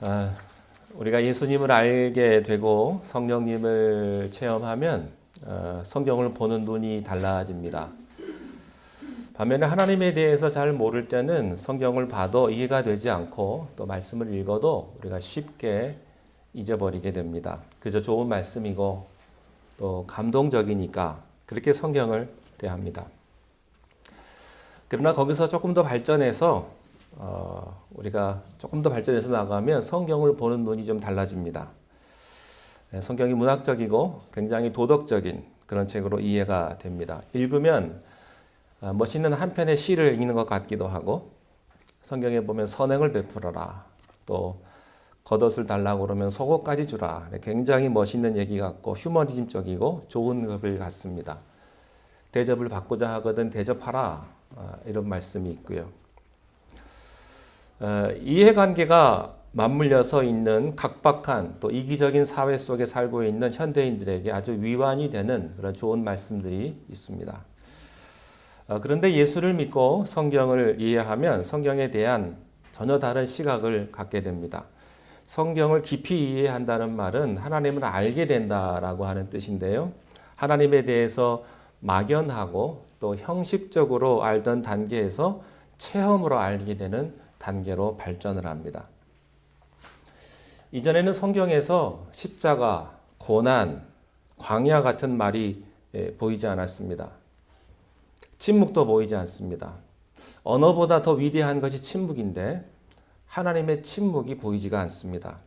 아, 우리가 예수님을 알게 되고 성령님을 체험하면 성경을 보는 눈이 달라집니다. 반면에 하나님에 대해서 잘 모를 때는 성경을 봐도 이해가 되지 않고 또 말씀을 읽어도 우리가 쉽게 잊어버리게 됩니다. 그저 좋은 말씀이고 또 감동적이니까 그렇게 성경을 대합니다. 그러나 거기서 조금 더 발전해서 우리가 조금 더 발전해서 나가면 성경을 보는 눈이 좀 달라집니다. 성경이 문학적이고 굉장히 도덕적인 그런 책으로 이해가 됩니다. 읽으면 멋있는 한 편의 시를 읽는 것 같기도 하고, 성경에 보면 선행을 베풀어라, 또 겉옷을 달라고 그러면 속옷까지 주라, 굉장히 멋있는 얘기 같고 휴머니즘적이고 좋은 것을 같습니다. 대접을 받고자 하거든 대접하라, 이런 말씀이 있고요. 이해관계가 맞물려서 있는 각박한 또 이기적인 사회 속에 살고 있는 현대인들에게 아주 위안이 되는 그런 좋은 말씀들이 있습니다. 그런데 예수를 믿고 성경을 이해하면 성경에 대한 전혀 다른 시각을 갖게 됩니다. 성경을 깊이 이해한다는 말은 하나님을 알게 된다라고 하는 뜻인데요. 하나님에 대해서 막연하고 또 형식적으로 알던 단계에서 체험으로 알게 되는 단계로 발전을 합니다. 이전에는 성경에서 십자가, 고난, 광야 같은 말이 보이지 않았습니다. 침묵도 보이지 않습니다. 언어보다 더 위대한 것이 침묵인데 하나님의 침묵이 보이지가 않습니다.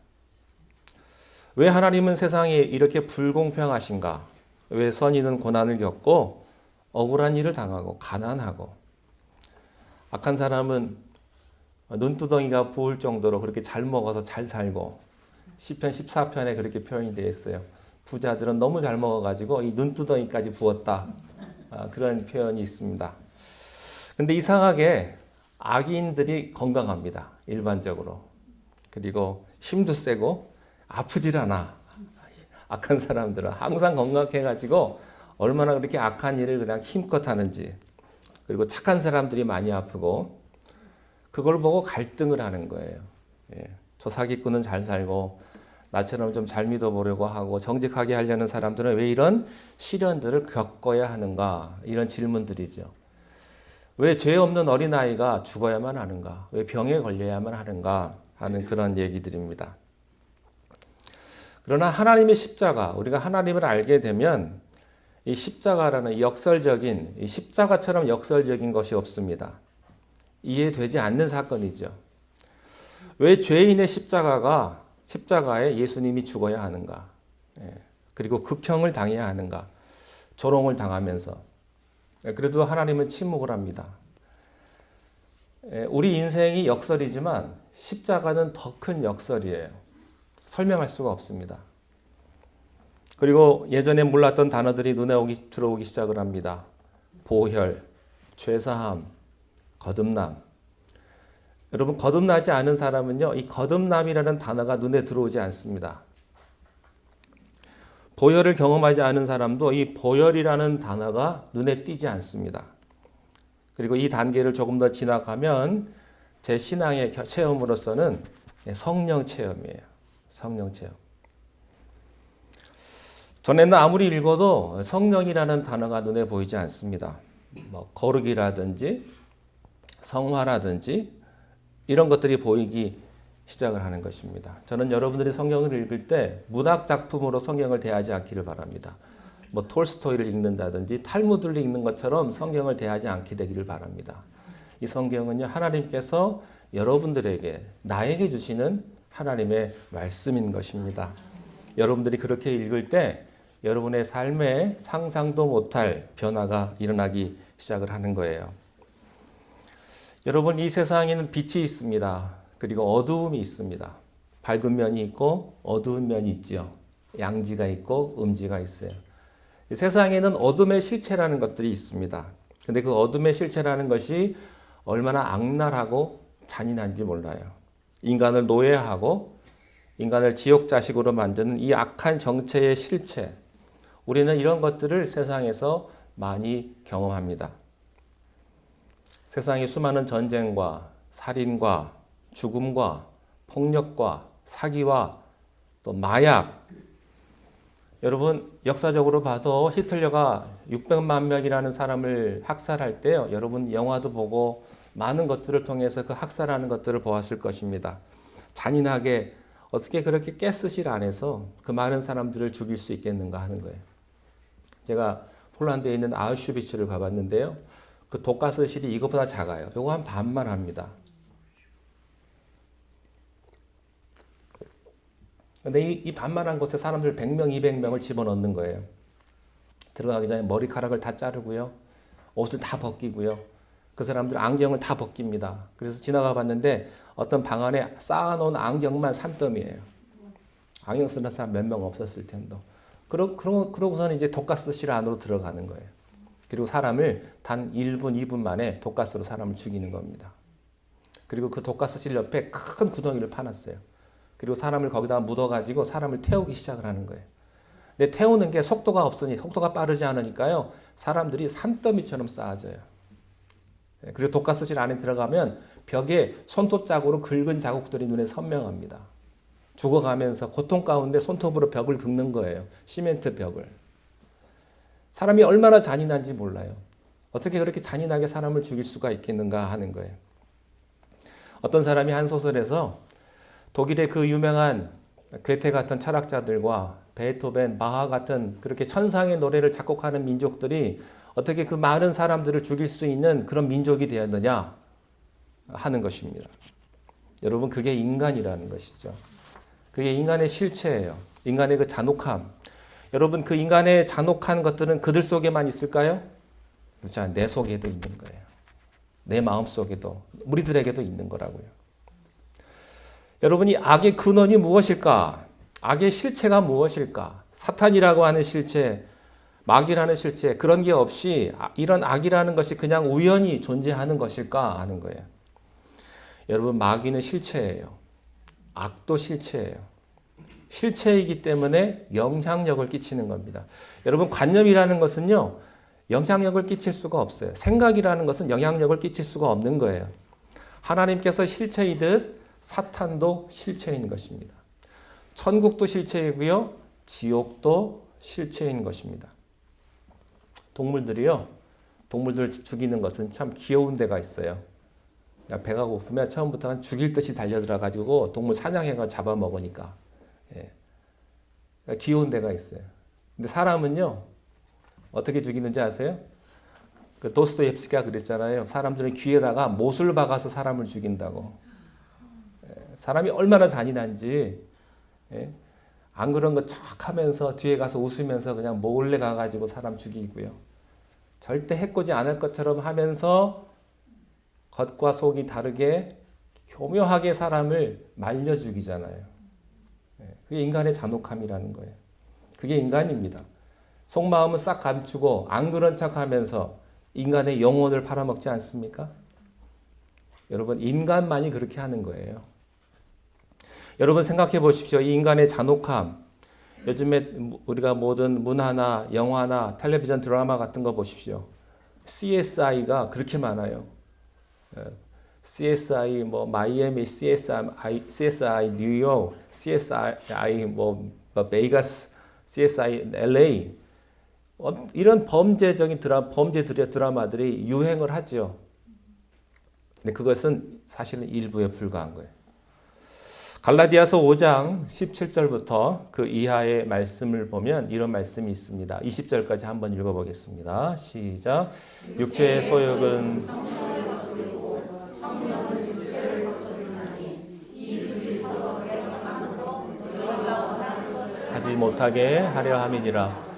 왜 하나님은 세상이 이렇게 불공평하신가? 왜 선인은 고난을 겪고 억울한 일을 당하고 가난하고 악한 사람은 눈두덩이가 부을 정도로 그렇게 잘 먹어서 잘 살고, 시편 14편에 그렇게 표현이 되어 있어요. 부자들은 너무 잘 먹어가지고 이 눈두덩이까지 부었다. 그런 표현이 있습니다. 근데 이상하게 악인들이 건강합니다. 일반적으로. 그리고 힘도 세고 아프질 않아. 악한 사람들은 항상 건강해가지고 얼마나 그렇게 악한 일을 그냥 힘껏 하는지. 그리고 착한 사람들이 많이 아프고 그걸 보고 갈등을 하는 거예요. 저 사기꾼은 잘 살고 나처럼 좀 잘 믿어보려고 하고 정직하게 하려는 사람들은 왜 이런 시련들을 겪어야 하는가? 이런 질문들이죠. 왜 죄 없는 어린아이가 죽어야만 하는가? 왜 병에 걸려야만 하는가? 하는 그런 얘기들입니다. 그러나 하나님의 십자가, 우리가 하나님을 알게 되면 이 십자가라는 역설적인, 이 십자가처럼 역설적인 것이 없습니다. 이해되지 않는 사건이죠. 왜 죄인의 십자가에 예수님이 죽어야 하는가? 그리고 극형을 당해야 하는가? 조롱을 당하면서. 그래도 하나님은 침묵을 합니다. 우리 인생이 역설이지만 십자가는 더 큰 역설이에요. 설명할 수가 없습니다. 그리고 예전에 몰랐던 단어들이 눈에 들어오기 시작을 합니다. 보혈, 죄사함, 거듭남. 여러분, 거듭나지 않은 사람은요, 이 거듭남이라는 단어가 눈에 들어오지 않습니다. 보혈을 경험하지 않은 사람도 이 보혈이라는 단어가 눈에 띄지 않습니다. 그리고 이 단계를 조금 더 지나가면 제 신앙의 체험으로서는 성령 체험이에요. 성령 체험. 전에는 아무리 읽어도 성령이라는 단어가 눈에 보이지 않습니다. 거룩이라든지 성화라든지 이런 것들이 보이기 시작을 하는 것입니다. 저는 여러분들이 성경을 읽을 때 문학 작품으로 성경을 대하지 않기를 바랍니다. 톨스토이를 읽는다든지 탈무드를 읽는 것처럼 성경을 대하지 않게 되기를 바랍니다. 이 성경은요, 하나님께서 여러분들에게, 나에게 주시는 하나님의 말씀인 것입니다. 여러분들이 그렇게 읽을 때 여러분의 삶에 상상도 못할 변화가 일어나기 시작을 하는 거예요. 여러분, 이 세상에는 빛이 있습니다. 그리고 어두움이 있습니다. 밝은 면이 있고 어두운 면이 있죠. 양지가 있고 음지가 있어요. 이 세상에는 어둠의 실체라는 것들이 있습니다. 근데 그 어둠의 실체라는 것이 얼마나 악랄하고 잔인한지 몰라요. 인간을 노예하고 인간을 지옥 자식으로 만드는 이 악한 정체의 실체. 우리는 이런 것들을 세상에서 많이 경험합니다. 세상의 수많은 전쟁과 살인과 죽음과 폭력과 사기와 또 마약. 여러분 역사적으로 봐도 히틀러가 600만 명이라는 사람을 학살할 때요. 여러분 영화도 보고 많은 것들을 통해서 그 학살하는 것들을 보았을 것입니다. 잔인하게 어떻게 그렇게 가스실 안에서 그 많은 사람들을 죽일 수 있겠는가 하는 거예요. 제가 폴란드에 있는 아우슈비츠를 가봤는데요. 그 독가스실이 이것보다 작아요. 요거 한 반만 합니다. 근데 이 반만한 곳에 사람들 100명, 200명을 집어넣는 거예요. 들어가기 전에 머리카락을 다 자르고요. 옷을 다 벗기고요. 그 사람들 안경을 다 벗깁니다. 그래서 지나가 봤는데 어떤 방 안에 쌓아놓은 안경만 산더미예요. 안경 쓰는 사람 몇 명 없었을 텐데. 그러고서는 이제 독가스실 안으로 들어가는 거예요. 그리고 사람을 단 1분, 2분 만에 독가스로 사람을 죽이는 겁니다. 그리고 그 독가스실 옆에 큰 구덩이를 파놨어요. 그리고 사람을 거기다 묻어가지고 사람을 태우기 시작을 하는 거예요. 근데 태우는 게 속도가 없으니, 속도가 빠르지 않으니까요. 사람들이 산더미처럼 쌓아져요. 그리고 독가스실 안에 들어가면 벽에 손톱 자국으로 긁은 자국들이 눈에 선명합니다. 죽어가면서 고통 가운데 손톱으로 벽을 긁는 거예요. 시멘트 벽을. 사람이 얼마나 잔인한지 몰라요. 어떻게 그렇게 잔인하게 사람을 죽일 수가 있겠는가 하는 거예요. 어떤 사람이 한 소설에서 독일의 그 유명한 괴테 같은 철학자들과 베토벤, 바하 같은 그렇게 천상의 노래를 작곡하는 민족들이 어떻게 그 많은 사람들을 죽일 수 있는 그런 민족이 되었느냐 하는 것입니다. 여러분 그게 인간이라는 것이죠. 그게 인간의 실체예요. 인간의 그 잔혹함. 여러분 그 인간의 잔혹한 것들은 그들 속에만 있을까요? 그렇지 않아요. 내 속에도 있는 거예요. 내 마음 속에도 우리들에게도 있는 거라고요. 여러분이 악의 근원이 무엇일까? 악의 실체가 무엇일까? 사탄이라고 하는 실체, 마귀라는 실체 그런 게 없이 이런 악이라는 것이 그냥 우연히 존재하는 것일까 하는 거예요. 여러분 마귀는 실체예요. 악도 실체예요. 실체이기 때문에 영향력을 끼치는 겁니다. 여러분 관념이라는 것은요. 영향력을 끼칠 수가 없어요. 생각이라는 것은 영향력을 끼칠 수가 없는 거예요. 하나님께서 실체이듯 사탄도 실체인 것입니다. 천국도 실체이고요. 지옥도 실체인 것입니다. 동물들 죽이는 것은 참 귀여운 데가 있어요. 배가 고프면 처음부터 죽일 듯이 달려들어가지고 동물 사냥해가 잡아먹으니까. 예. 귀여운 데가 있어요. 근데 사람은요, 어떻게 죽이는지 아세요? 그 도스토옙스키가 그랬잖아요. 사람들은 귀에다가 못을 박아서 사람을 죽인다고. 사람이 얼마나 잔인한지, 예? 안 그런 거 척 하면서 뒤에 가서 웃으면서 그냥 몰래 가가지고 사람 죽이고요. 절대 해코지 않을 것처럼 하면서 겉과 속이 다르게 교묘하게 사람을 말려 죽이잖아요. 그게 인간의 잔혹함이라는 거예요. 그게 인간입니다. 속마음은 싹 감추고 안 그런 척 하면서 인간의 영혼을 팔아먹지 않습니까? 여러분, 인간만이 그렇게 하는 거예요. 여러분 생각해 보십시오. 이 인간의 잔혹함. 요즘에 우리가 모든 문화나 영화나 텔레비전 드라마 같은 거 보십시오. CSI가 그렇게 많아요. CSI 뭐 마이애미, CSI 뉴욕, CSI 뭐 베이거스, CSI LA 이런 범죄 드라마들이 유행을 하죠. 근데 그것은 사실은 일부에 불과한 거예요. 갈라디아서 5장 17절부터 그 이하의 말씀을 보면 이런 말씀이 있습니다. 20절까지 한번 읽어보겠습니다. 시작. 육체의 소욕은 하지 못하게 하려 함이니라.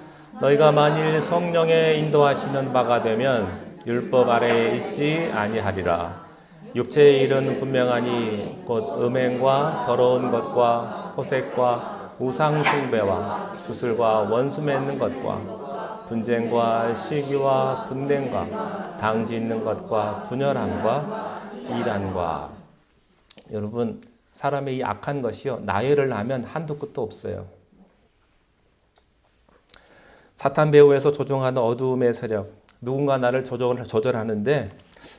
너희가 만일 성령의 인도하시는 바가 되면 율법 아래에 있지 아니하리라. 육체의 일은 분명하니 곧 음행과 더러운 것과 호색과 우상 숭배와 주술과 원수 맺는 것과 분쟁과 시기와 분냉과 당짓는 것과 분열함과 이단과. 여러분 사람의 이 악한 것이요 나열을 하면 한두 끝도 없어요. 사탄 배후에서 조종하는 어두움의 세력, 누군가 나를 조절하는데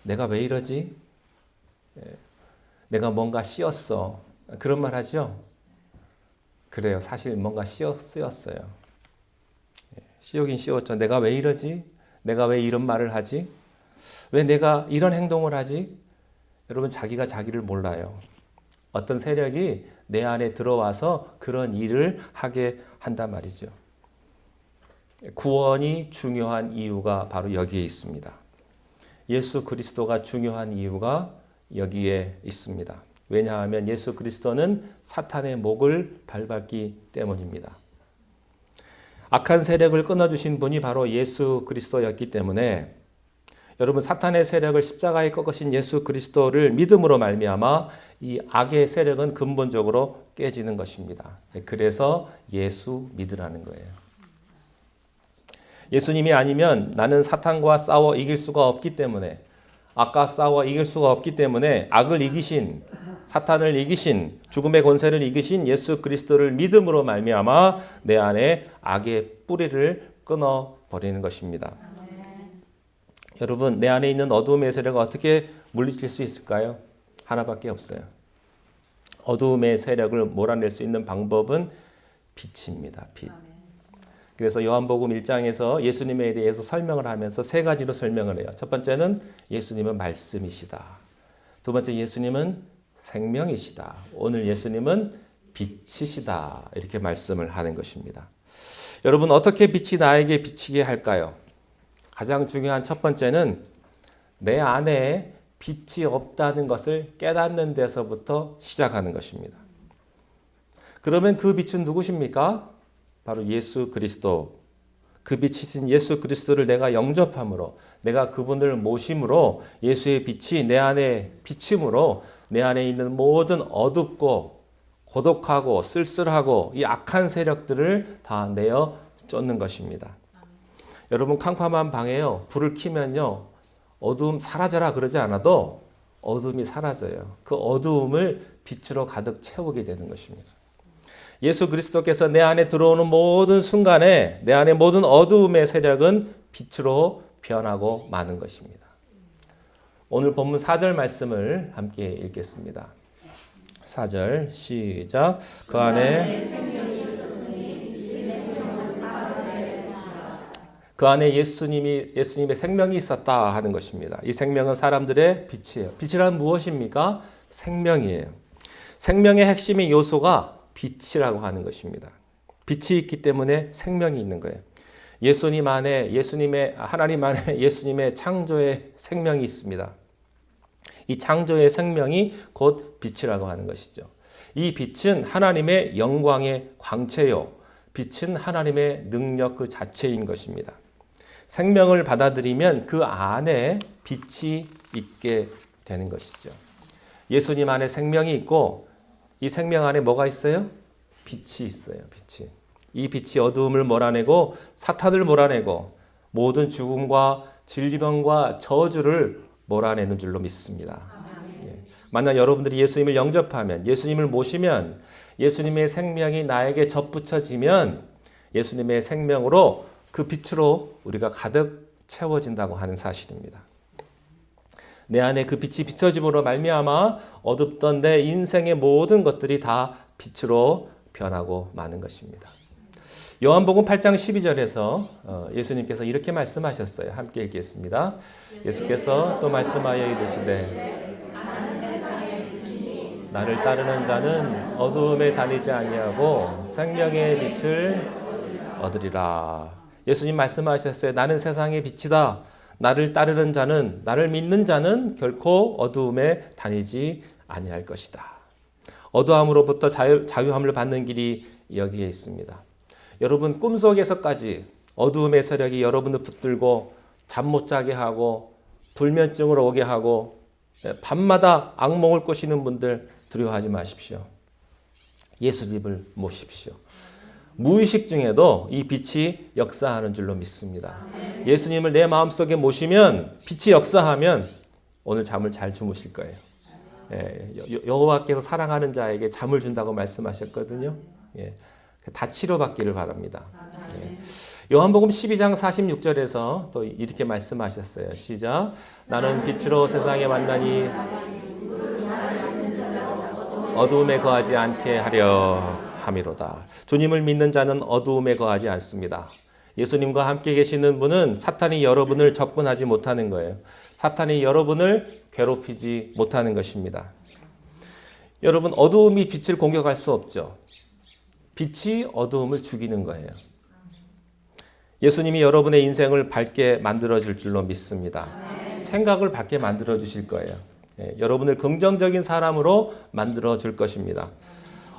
내가 왜 이러지? 내가 뭔가 씌었어. 그런 말 하죠. 그래요. 사실 뭔가 쓰였어요. 씌우긴 씌웠죠. 내가 왜 이러지? 내가 왜 이런 말을 하지? 왜 내가 이런 행동을 하지? 여러분, 자기가 자기를 몰라요. 어떤 세력이 내 안에 들어와서 그런 일을 하게 한단 말이죠. 구원이 중요한 이유가 바로 여기에 있습니다. 예수 그리스도가 중요한 이유가 여기에 있습니다. 왜냐하면 예수 그리스도는 사탄의 목을 밟았기 때문입니다. 악한 세력을 끊어주신 분이 바로 예수 그리스도였기 때문에 여러분, 사탄의 세력을 십자가에 꺾으신 예수 그리스도를 믿음으로 말미암아 이 악의 세력은 근본적으로 깨지는 것입니다. 그래서 예수 믿으라는 거예요. 예수님이 아니면 나는 사탄과 싸워 이길 수가 없기 때문에, 악과 싸워 이길 수가 없기 때문에 악을 이기신, 사탄을 이기신, 죽음의 권세를 이기신 예수 그리스도를 믿음으로 말미암아 내 안에 악의 뿌리를 끊어버리는 것입니다. 여러분, 내 안에 있는 어두움의 세력을 어떻게 물리칠 수 있을까요? 하나밖에 없어요. 어두움의 세력을 몰아낼 수 있는 방법은 빛입니다. 빛. 그래서 요한복음 1장에서 예수님에 대해서 설명을 하면서 세 가지로 설명을 해요. 첫 번째는 예수님은 말씀이시다. 두 번째, 예수님은 생명이시다. 오늘 예수님은 빛이시다. 이렇게 말씀을 하는 것입니다. 여러분, 어떻게 빛이 나에게 비치게 할까요? 가장 중요한 첫 번째는 내 안에 빛이 없다는 것을 깨닫는 데서부터 시작하는 것입니다. 그러면 그 빛은 누구십니까? 바로 예수 그리스도. 그 빛이신 예수 그리스도를 내가 영접함으로, 내가 그분을 모심으로 예수의 빛이 내 안에 비침으로 내 안에 있는 모든 어둡고 고독하고 쓸쓸하고 이 악한 세력들을 다 내어 쫓는 것입니다. 여러분, 캄캄한 방에요, 불을 켜면요, 어두움 사라져라 그러지 않아도 어두움이 사라져요. 그 어두움을 빛으로 가득 채우게 되는 것입니다. 예수 그리스도께서 내 안에 들어오는 모든 순간에 내 안에 모든 어두움의 세력은 빛으로 변하고 마는 것입니다. 오늘 본문 4절 말씀을 함께 읽겠습니다. 4절 시작. 그 안에 예수님의 생명이 있었다 하는 것입니다. 이 생명은 사람들의 빛이에요. 빛이란 무엇입니까? 생명이에요. 생명의 핵심의 요소가 빛이라고 하는 것입니다. 빛이 있기 때문에 생명이 있는 거예요. 하나님 안에 예수님의 창조의 생명이 있습니다. 이 창조의 생명이 곧 빛이라고 하는 것이죠. 이 빛은 하나님의 영광의 광채요. 빛은 하나님의 능력 그 자체인 것입니다. 생명을 받아들이면 그 안에 빛이 있게 되는 것이죠. 예수님 안에 생명이 있고 이 생명 안에 뭐가 있어요? 빛이 있어요. 빛이. 이 빛이 어두움을 몰아내고 사탄을 몰아내고 모든 죽음과 질병과 저주를 몰아내는 줄로 믿습니다. 만약 여러분들이 예수님을 영접하면, 예수님을 모시면, 예수님의 생명이 나에게 접붙여지면 예수님의 생명으로 그 빛으로 우리가 가득 채워진다고 하는 사실입니다. 내 안에 그 빛이 비춰짐으로 말미암아 어둡던 내 인생의 모든 것들이 다 빛으로 변하고 마는 것입니다. 요한복음 8장 12절에서 예수님께서 이렇게 말씀하셨어요. 함께 읽겠습니다. 예수께서 또 말씀하여 이르시되 나를 따르는 자는 어두움에 다니지 아니하고 생명의 빛을 얻으리라. 예수님 말씀하셨어요. 나는 세상의 빛이다. 나를 따르는 자는, 나를 믿는 자는 결코 어두움에 다니지 아니할 것이다. 어두움으로부터 자유함을 받는 길이 여기에 있습니다. 여러분, 꿈속에서까지 어두움의 세력이 여러분을 붙들고 잠 못 자게 하고 불면증을 오게 하고 밤마다 악몽을 꾸시는 분들 두려워하지 마십시오. 예수님을 모십시오. 무의식 중에도 이 빛이 역사하는 줄로 믿습니다. 예수님을 내 마음속에 모시면, 빛이 역사하면 오늘 잠을 잘 주무실 거예요. 여호와께서 사랑하는 자에게 잠을 준다고 말씀하셨거든요. 다 치료받기를 바랍니다. 요한복음 12장 46절에서 또 이렇게 말씀하셨어요. 시작. 나는 빛으로 세상에 왔나니 어두움에 거하지 않게 하려. 함이로다. 주님을 믿는 자는 어두움에 거하지 않습니다. 예수님과 함께 계시는 분은 사탄이 여러분을 접근하지 못하는 거예요. 사탄이 여러분을 괴롭히지 못하는 것입니다. 여러분, 어두움이 빛을 공격할 수 없죠. 빛이 어두움을 죽이는 거예요. 예수님이 여러분의 인생을 밝게 만들어줄 줄로 믿습니다. 생각을 밝게 만들어주실 거예요. 여러분을 긍정적인 사람으로 만들어줄 것입니다.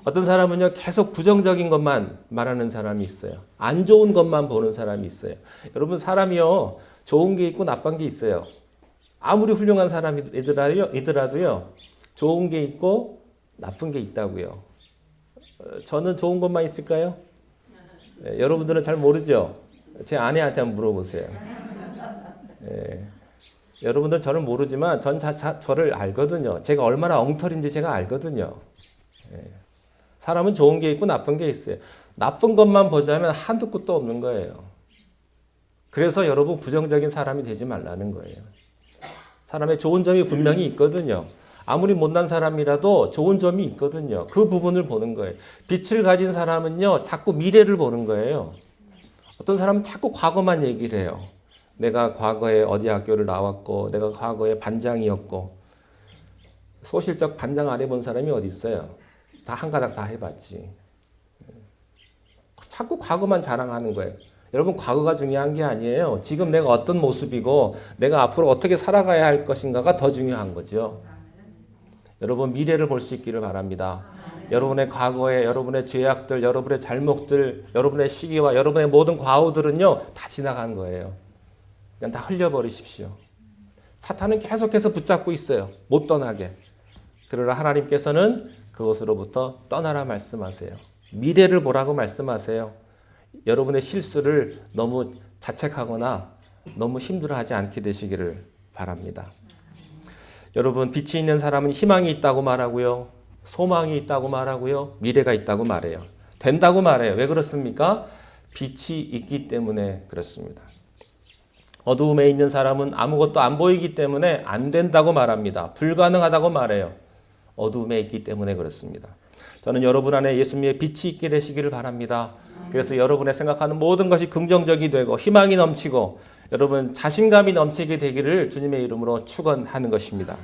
어떤 사람은요, 계속 부정적인 것만 말하는 사람이 있어요. 안 좋은 것만 보는 사람이 있어요. 여러분, 사람이요, 좋은 게 있고 나쁜 게 있어요. 아무리 훌륭한 사람이더라도요, 좋은 게 있고 나쁜 게 있다고요. 저는 좋은 것만 있을까요? 여러분들은 잘 모르죠? 제 아내한테 한번 물어보세요. 여러분들 저를 모르지만 전 저를 알거든요. 제가 얼마나 엉터리인지 제가 알거든요. 사람은 좋은 게 있고 나쁜 게 있어요. 나쁜 것만 보자면 한두 끝도 없는 거예요. 그래서 여러분 부정적인 사람이 되지 말라는 거예요. 사람의 좋은 점이 분명히 있거든요. 아무리 못난 사람이라도 좋은 점이 있거든요. 그 부분을 보는 거예요. 빛을 가진 사람은요, 자꾸 미래를 보는 거예요. 어떤 사람은 자꾸 과거만 얘기를 해요. 내가 과거에 어디 학교를 나왔고, 내가 과거에 반장이었고, 소실적 반장 안 해본 사람이 어디 있어요? 다 한 가닥 다 해봤지. 자꾸 과거만 자랑하는 거예요. 여러분, 과거가 중요한 게 아니에요. 지금 내가 어떤 모습이고 내가 앞으로 어떻게 살아가야 할 것인가가 더 중요한 거죠. 여러분, 미래를 볼 수 있기를 바랍니다. 여러분의 과거에 여러분의 죄악들, 여러분의 잘못들, 여러분의 시기와 여러분의 모든 과오들은요, 다 지나간 거예요. 그냥 다 흘려버리십시오. 사탄은 계속해서 붙잡고 있어요. 못 떠나게. 그러나 하나님께서는 그것으로부터 떠나라 말씀하세요. 미래를 보라고 말씀하세요. 여러분의 실수를 너무 자책하거나 너무 힘들어하지 않게 되시기를 바랍니다. 여러분, 빛이 있는 사람은 희망이 있다고 말하고요. 소망이 있다고 말하고요. 미래가 있다고 말해요. 된다고 말해요. 왜 그렇습니까? 빛이 있기 때문에 그렇습니다. 어두움에 있는 사람은 아무것도 안 보이기 때문에 안 된다고 말합니다. 불가능하다고 말해요. 어두움에 있기 때문에 그렇습니다. 저는 여러분 안에 예수님의 빛이 있게 되시기를 바랍니다. 그래서 여러분의 생각하는 모든 것이 긍정적이 되고 희망이 넘치고 여러분 자신감이 넘치게 되기를 주님의 이름으로 축원하는 것입니다.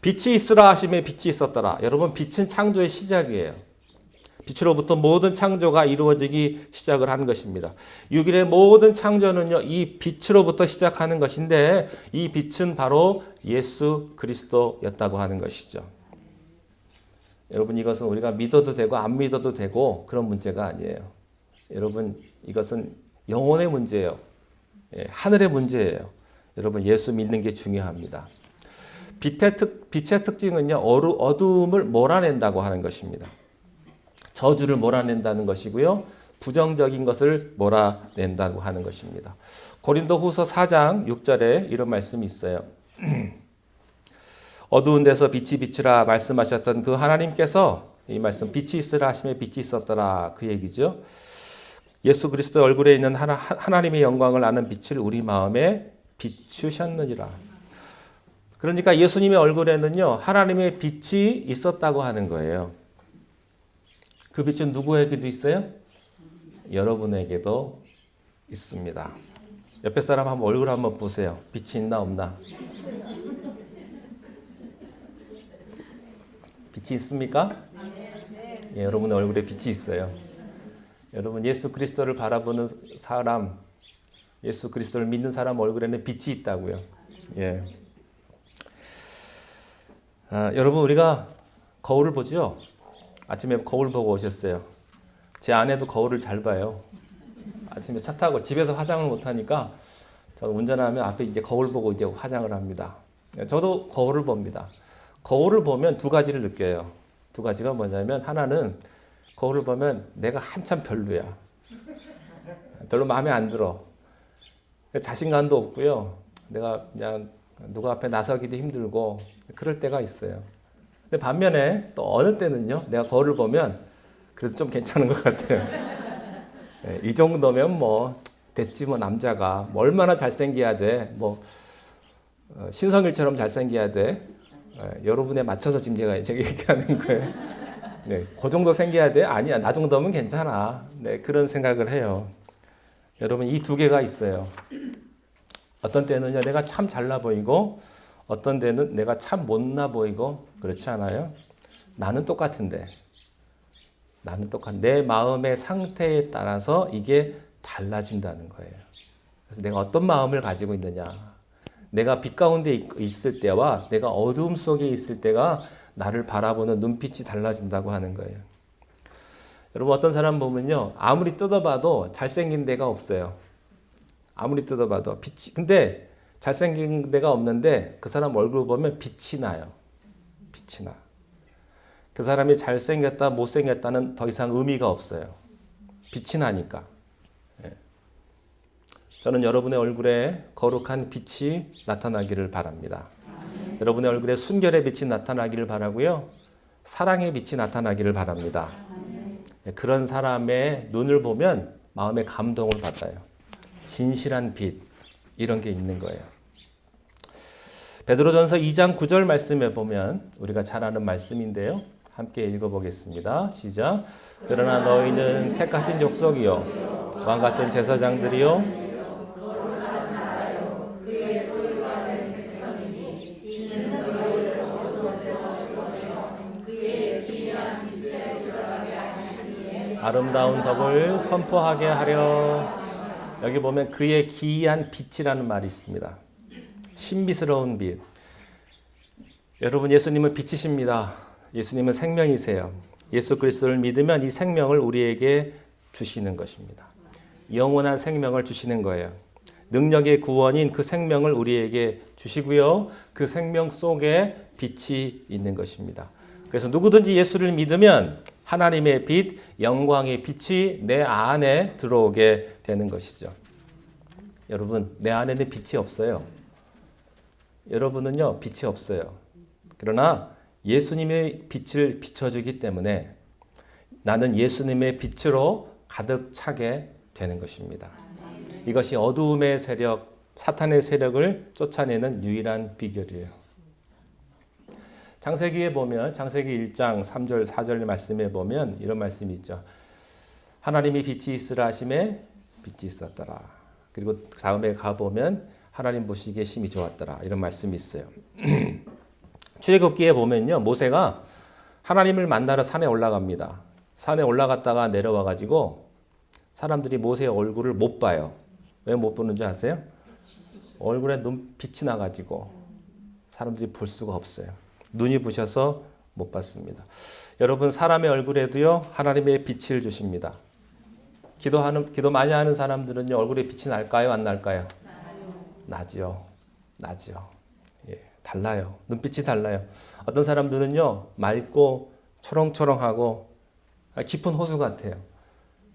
빛이 있으라 하심에 빛이 있었더라. 여러분, 빛은 창조의 시작이에요. 빛으로부터 모든 창조가 이루어지기 시작을 하는 것입니다. 6일의 모든 창조는요, 이 빛으로부터 시작하는 것인데 이 빛은 바로 예수 그리스도였다고 하는 것이죠. 여러분, 이것은 우리가 믿어도 되고 안 믿어도 되고 그런 문제가 아니에요. 여러분, 이것은 영혼의 문제예요. 하늘의 문제예요. 여러분, 예수 믿는 게 중요합니다. 빛의 특징은요, 어두움을 몰아낸다고 하는 것입니다. 저주를 몰아낸다는 것이고요. 부정적인 것을 몰아낸다고 하는 것입니다. 고린도후서 4장 6절에 이런 말씀이 있어요. 어두운 데서 빛이 비추라 말씀하셨던 그 하나님께서 이 말씀 빛이 있으라 하심에 빛이 있었더라 그 얘기죠. 예수 그리스도 얼굴에 있는 하나님의 영광을 아는 빛을 우리 마음에 비추셨느니라. 그러니까 예수님의 얼굴에는요, 하나님의 빛이 있었다고 하는 거예요. 그 빛은 누구에게도 있어요? 여러분에게도 있습니다. 옆에 사람 한번 얼굴 한번 보세요. 빛이 있나 없나? 빛이 있습니까? 예, 여러분의 얼굴에 빛이 있어요. 여러분, 예수 그리스도를 바라보는 사람, 예수 그리스도를 믿는 사람 얼굴에는 빛이 있다고요. 예. 여러분, 우리가 거울을 보죠? 아침에 거울 보고 오셨어요. 제 아내도 거울을 잘 봐요. 아침에 차 타고 집에서 화장을 못 하니까 저는 운전하면 앞에 이제 거울 보고 이제 화장을 합니다. 저도 거울을 봅니다. 거울을 보면 두 가지를 느껴요. 두 가지가 뭐냐면, 하나는 거울을 보면 내가 한참 별로야. 별로 마음에 안 들어. 자신감도 없고요. 내가 그냥 누가 앞에 나서기도 힘들고 그럴 때가 있어요. 근데 반면에 또 어느 때는요, 내가 거울을 보면 그래도 좀 괜찮은 것 같아요. 이 정도면 뭐 됐지 뭐, 남자가 뭐 얼마나 잘생겨야 돼, 뭐 신성일처럼 잘생겨야 돼. 여러분에 맞춰서 지금 제가 얘기하는 거예요. 네, 그 정도 생겨야 돼? 아니야, 나 정도면 괜찮아. 네, 그런 생각을 해요. 여러분, 이 두 개가 있어요. 어떤 때는요, 내가 참 잘나 보이고, 어떤 때는 내가 참 못나 보이고, 그렇지 않아요? 나는 똑같은데. 나는 내 마음의 상태에 따라서 이게 달라진다는 거예요. 그래서 내가 어떤 마음을 가지고 있느냐. 내가 빛 가운데 있을 때와 내가 어두움 속에 있을 때가 나를 바라보는 눈빛이 달라진다고 하는 거예요. 여러분, 어떤 사람 보면요, 아무리 뜯어봐도 잘생긴 데가 없어요. 아무리 뜯어봐도 빛이, 근데 잘생긴 데가 없는데 그 사람 얼굴 보면 빛이 나요. 빛이 나. 그 사람이 잘생겼다 못생겼다는 더 이상 의미가 없어요. 빛이 나니까. 저는 여러분의 얼굴에 거룩한 빛이 나타나기를 바랍니다. 여러분의 얼굴에 순결의 빛이 나타나기를 바라고요. 사랑의 빛이 나타나기를 바랍니다. 그런 사람의 눈을 보면 마음의 감동을 받아요. 진실한 빛, 이런 게 있는 거예요. 베드로전서 2장 9절 말씀에 보면 우리가 잘 아는 말씀인데요. 함께 읽어보겠습니다. 시작. 그러나 너희는 택하신 족속이요 왕같은 제사장들이요 아름다운 덕을 선포하게 하려. 여기 보면 그의 기이한 빛이라는 말이 있습니다. 신비스러운 빛. 여러분, 예수님은 빛이십니다. 예수님은 생명이세요. 예수 그리스도를 믿으면 이 생명을 우리에게 주시는 것입니다. 영원한 생명을 주시는 거예요. 능력의 구원인 그 생명을 우리에게 주시고요. 그 생명 속에 빛이 있는 것입니다. 그래서 누구든지 예수를 믿으면 하나님의 빛, 영광의 빛이 내 안에 들어오게 되는 것이죠. 여러분, 내 안에는 빛이 없어요. 여러분은요, 빛이 없어요. 그러나 예수님의 빛을 비춰주기 때문에 나는 예수님의 빛으로 가득 차게 되는 것입니다. 이것이 어두움의 세력, 사탄의 세력을 쫓아내는 유일한 비결이에요. 창세기에 보면 창세기 1장 3절 4절 말씀에 보면 이런 말씀이 있죠. 하나님이 빛이 있으라 하심에 빛이 있었더라. 그리고 다음에 가보면 하나님 보시기에 심히 좋았더라. 이런 말씀이 있어요. 출애굽기에 보면요, 모세가 하나님을 만나러 산에 올라갑니다. 산에 올라갔다가 내려와 가지고 사람들이 모세의 얼굴을 못 봐요. 왜 못 보는지 아세요? 얼굴에 눈빛이 나가지고 사람들이 볼 수가 없어요. 눈이 부셔서 못 봤습니다. 여러분, 사람의 얼굴에도요, 하나님의 빛을 주십니다. 기도 많이 하는 사람들은요, 얼굴에 빛이 날까요? 안 날까요? 나죠. 예, 달라요. 눈빛이 달라요. 어떤 사람들은요, 맑고 초롱초롱하고 깊은 호수 같아요.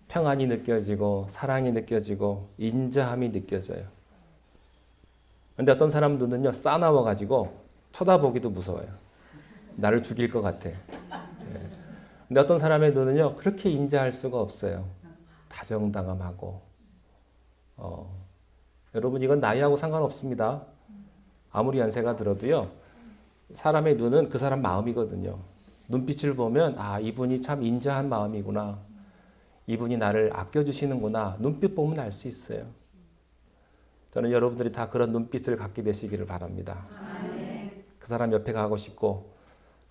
평안이 느껴지고, 사랑이 느껴지고, 인자함이 느껴져요. 근데 어떤 사람들은요, 싸나워가지고 쳐다보기도 무서워요. 나를 죽일 것 같아. 근데 어떤 사람의 눈은요, 그렇게 인자할 수가 없어요. 다정다감하고. 여러분, 이건 나이하고 상관없습니다. 아무리 연세가 들어도요, 사람의 눈은 그 사람 마음이거든요. 눈빛을 보면, 아, 이분이 참 인자한 마음이구나. 이분이 나를 아껴주시는구나. 눈빛 보면 알 수 있어요. 저는 여러분들이 다 그런 눈빛을 갖게 되시기를 바랍니다. 그 사람 옆에 가고 싶고,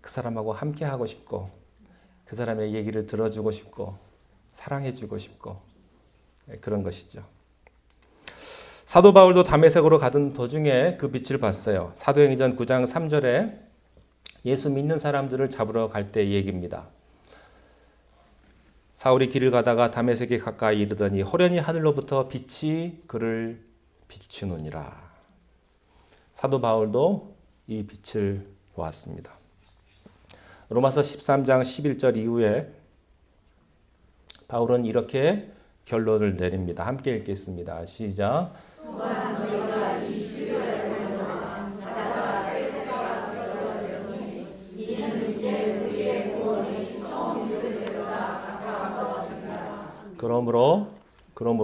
그 사람하고 함께 하고 싶고, 그 사람의 얘기를 들어주고 싶고, 사랑해주고 싶고, 그런 것이죠. 사도 바울도 다메섹으로 가던 도중에 그 빛을 봤어요. 사도행전 9장 3절에 예수 믿는 사람들을 잡으러 갈 때 얘기입니다. 사울이 길을 가다가 다메섹에 가까이 이르더니 호련히 하늘로부터 빛이 그를 비추느니라. 사도 바울도 이 빛을 보았습니다. 로마서 13장 11절 이후에 바울은 이렇게 결론을 내립니다. 함께 읽겠습니다. 시작. 그러므로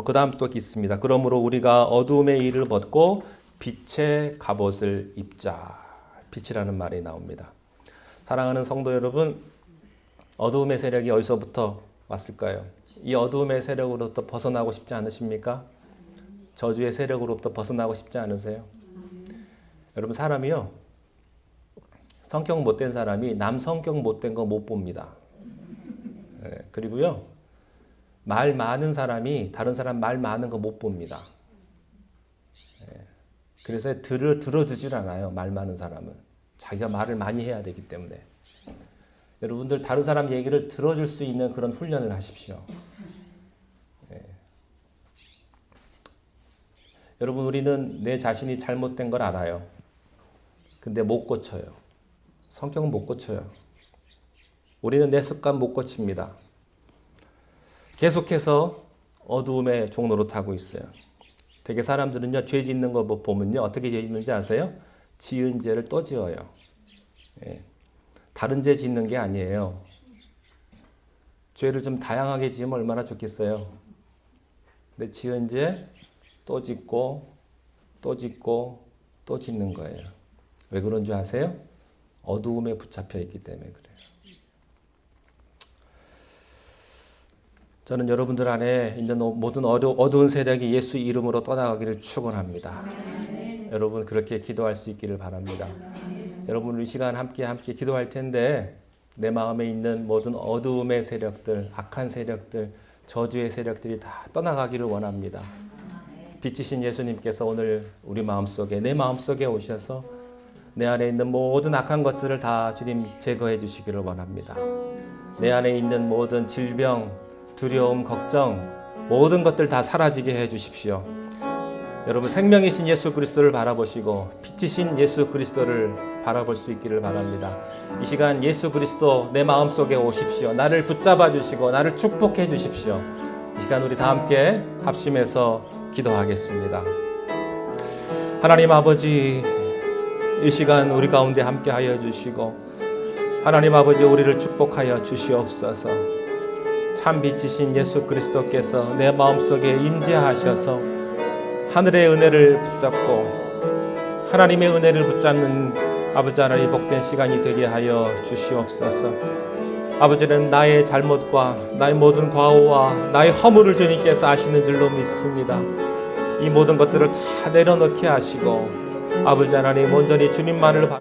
그 다음 또 있습니다. 그러므로 우리가 어두움의 일을 벗고 빛의 갑옷을 입자. 빛이라는 말이 나옵니다. 사랑하는 성도 여러분, 어두움의 세력이 어디서부터 왔을까요? 이 어두움의 세력으로부터 벗어나고 싶지 않으십니까? 저주의 세력으로부터 벗어나고 싶지 않으세요? 여러분, 사람이요, 성격 못된 사람이 남 성격 못된 거 못 봅니다. 그리고요, 말 많은 사람이 다른 사람 말 많은 거 못 봅니다. 그래서 들어주질 않아요. 말 많은 사람은 자기가 말을 많이 해야 되기 때문에. 여러분들, 다른 사람 얘기를 들어줄 수 있는 그런 훈련을 하십시오. 여러분, 우리는 내 자신이 잘못된 걸 알아요. 근데 못 고쳐요. 성격은 못 고쳐요. 우리는 내 습관 못 고칩니다. 계속해서 어두움의 종로로 타고 있어요. 되게 사람들은요, 죄 짓는 거 보면요, 어떻게 죄 짓는지 아세요? 지은 죄를 또 지어요. 다른 죄 짓는 게 아니에요. 죄를 좀 다양하게 지으면 얼마나 좋겠어요. 근데 지은 죄 또 짓고 또 짓고 또 짓는 거예요. 왜 그런 줄 아세요? 어두움에 붙잡혀 있기 때문에 그래요. 저는 여러분들 안에 있는 모든 어두운 세력이 예수 이름으로 떠나가기를 축원합니다. 여러분, 그렇게 기도할 수 있기를 바랍니다. 여러분, 이 시간 함께 기도할 텐데, 내 마음에 있는 모든 어두움의 세력들, 악한 세력들, 저주의 세력들이 다 떠나가기를 원합니다. 빛이신 예수님께서 오늘 우리 마음속에, 내 마음속에 오셔서 내 안에 있는 모든 악한 것들을 다 주님 제거해 주시기를 원합니다. 내 안에 있는 모든 질병, 두려움, 걱정, 모든 것들 다 사라지게 해 주십시오. 여러분, 생명이신 예수 그리스도를 바라보시고 빛이신 예수 그리스도를 바라볼 수 있기를 바랍니다. 이 시간 예수 그리스도 내 마음속에 오십시오. 나를 붙잡아 주시고 나를 축복해 주십시오. 이 시간 우리 다 함께 합심해서 기도하겠습니다. 하나님 아버지, 이 시간 우리 가운데 함께 하여 주시고, 하나님 아버지, 우리를 축복하여 주시옵소서. 참 빛이신 예수 그리스도께서 내 마음속에 임재하셔서 하늘의 은혜를 붙잡고 하나님의 은혜를 붙잡는 아버지 하나님 복된 시간이 되게 하여 주시옵소서. 아버지는 나의 잘못과 나의 모든 과오와 나의 허물을 주님께서 아시는 줄로 믿습니다. 이 모든 것들을 다 내려놓게 하시고 아버지 하나님 온전히 주님만을